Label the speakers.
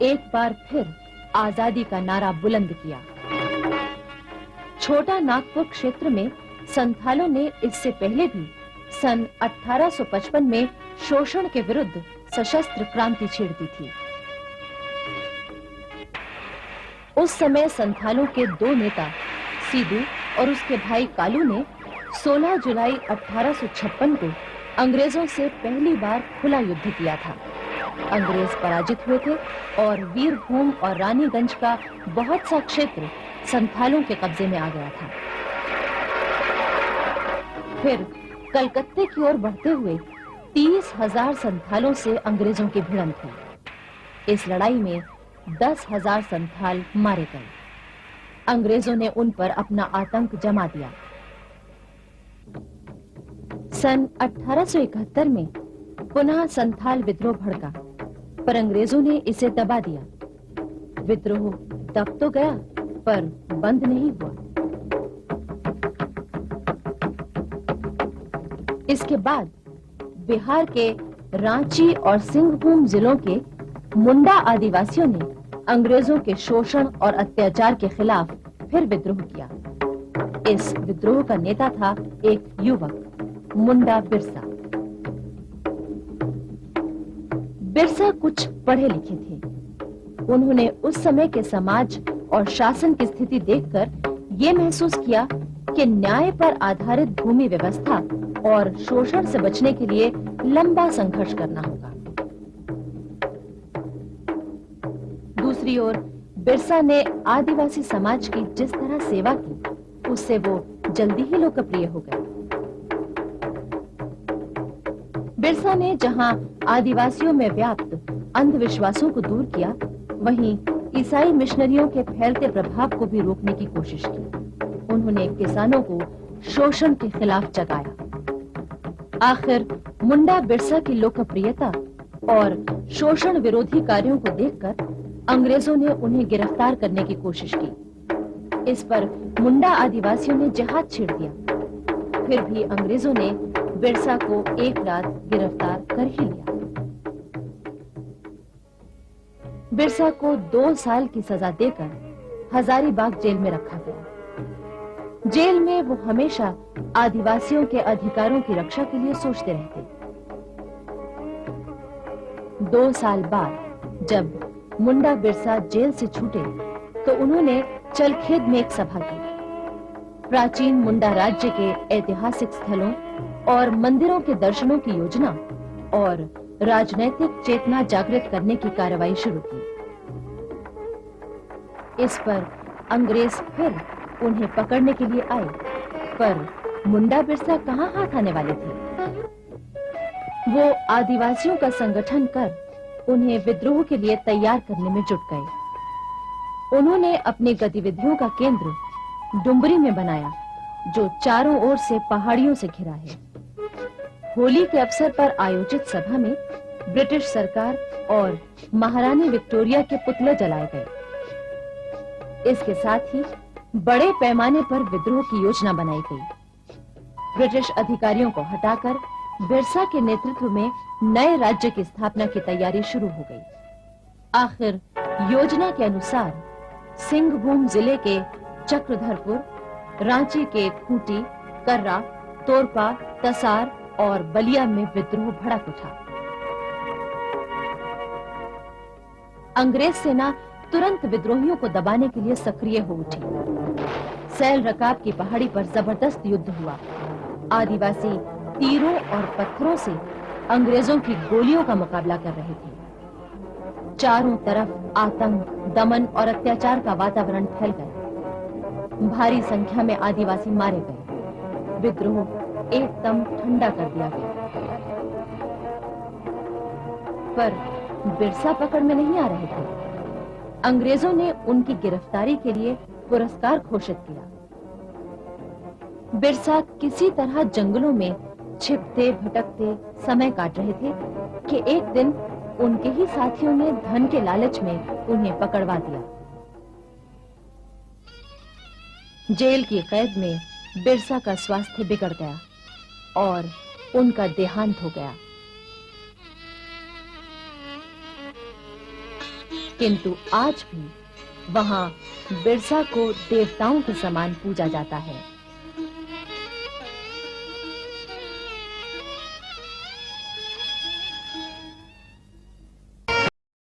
Speaker 1: एक बार फिर आजादी का नारा बुलंद किया। छोटा नागपुर क्षेत्र में संथालों ने इससे पहले भी सन 1855 में शोषण के विरुद्ध सशस्त्र क्रांति छेड़ दी थी। उस समय संथालों के दो नेता सीधू और उसके भाई कालू ने 16 जुलाई 1856 को अंग्रेजों से पहली बार खुला युद्ध किया था। अंग्रेज पराजित हुए थे और वीरभूम और रानीगंज का बहुत सा क्षेत्र संथालों के कब्जे में आ गया था। फिर कलकत्ते की ओर बढ़ते हुए 30,000 संथालों से अंग्रेजों की भिड़ंत हुई। इस लड़ाई में 10,000 संथाल मारे गए। अंग्रेजों ने उन पर अपना आतंक जमा दिया। सन 1871 में पुनः संथाल विद्रोह भड़का, पर अंग्रेजों ने इसे दबा दिया। विद्रोह दब तो गया, पर बंद नहीं हुआ। इसके बाद बिहार के रांची और सिंहभूम जिलों के मुंडा आदिवासियों ने अंग्रेजों के शोषण और अत्याचार के खिलाफ फिर विद्रोह किया। इस विद्रोह का नेता था एक युवक, मुंडा बिरसा। बिरसा कुछ पढ़े लिखे थे। उन्होंने उस समय के समाज और शासन की स्थिति देखकर ये महसूस किया कि न्याय पर आधारित भूमि व्यवस्था और शोषण से बचने के लिए लंबा संघर्ष करना होगा। दूसरी ओर बिरसा ने आदिवासी समाज की जिस तरह सेवा की, उससे वो जल्दी ही लोकप्रिय हो गए। बिरसा ने जहां आदिवासियों में व्याप्त अंधविश्वासों को दूर किया, वहीं ईसाई मिशनरियों के फैलते प्रभाव को भी रोकने की कोशिश की। उन्होंने किसानों को शोषण के खिलाफ जगाया। आखिर मुंडा बिरसा की लोकप्रियता और शोषण विरोधी कार्यों को देखकर अंग्रेजों ने उन्हें गिरफ्तार करने की कोशिश की। इस पर मुंडा आदिवासियों ने जहाज छेड़ दिया। फिर भी अंग्रेजों ने बिरसा को एक रात गिरफ्तार कर ही लिया। बिरसा को 2 साल की सजा देकर हजारीबाग जेल में रखा गया। जेल में वो हमेशा आदिवासियों के अधिकारों की रक्षा के लिए सोचते रहते। 2 साल बाद जब मुंडा बिरसा जेल से छूटे, तो उन्होंने चलखेद में एक सभा की। प्राचीन मुंडा राज्य के ऐतिहासिक स्थलों और मंदिरों के दर्शनों की योजना और राजनैतिक चेतना जागृत करने की कार्रवाई शुरू की। इस पर अंग्रेज फिर उन्हें पकड़ने के लिए आए, पर मुंडा बिरसा कहां हाथ आने वाले थे। वो आदिवासियों का संगठन कर उन्हें विद्रोह के लिए तैयार करने में जुट गए। उन्होंने अपनी गतिविधियों का केंद्र डुम्बरी में बनाया, जो चारों ओर से पहाड़ियों से घिरा है। होली के अवसर पर आयोजित सभा में ब्रिटिश सरकार और महारानी विक्टोरिया के पुतले जलाए गए। इसके साथ ही बड़े पैमाने पर विद्रोह की योजना बनाई गई। ब्रिटिश अधिकारियों को हटाकर बिरसा के नेतृत्व में नए राज्य की स्थापना की तैयारी शुरू हो गई। आखिर योजना के अनुसार सिंहभूम जिले के चक्रधरपुर, रांची के खूंटी, कर्रा, तोरपा, तसार और बलिया में विद्रोह भड़क उठा। अंग्रेज सेना तुरंत विद्रोहियों को दबाने के लिए सक्रिय हो उठी। सैल रकाब की पहाड़ी पर जबरदस्त युद्ध हुआ। आदिवासी तीरों और पत्थरों से अंग्रेजों की गोलियों का मुकाबला कर रहे थे। चारों तरफ आतंक, दमन और अत्याचार का वातावरण फैल गया। भारी संख्या में आदिवासी मारे गए। विद्रोह एकदम ठंडा कर दिया गया। पर बिरसा पकड़ में नहीं आ रहे थे। अंग्रेजों ने उनकी गिरफ्तारी के लिए पुरस्कार घोषित किया। बिरसा किसी तरह जंगलों में छिपते भटकते समय काट रहे थे कि एक दिन उनके ही साथियों ने धन के लालच में उन्हें पकड़वा दिया। जेल की कैद में बिरसा का स्वास्थ्य बिगड़ गया और उनका देहांत हो गया। किंतु आज भी वहां बिरसा को देवताओं के समान पूजा जाता है।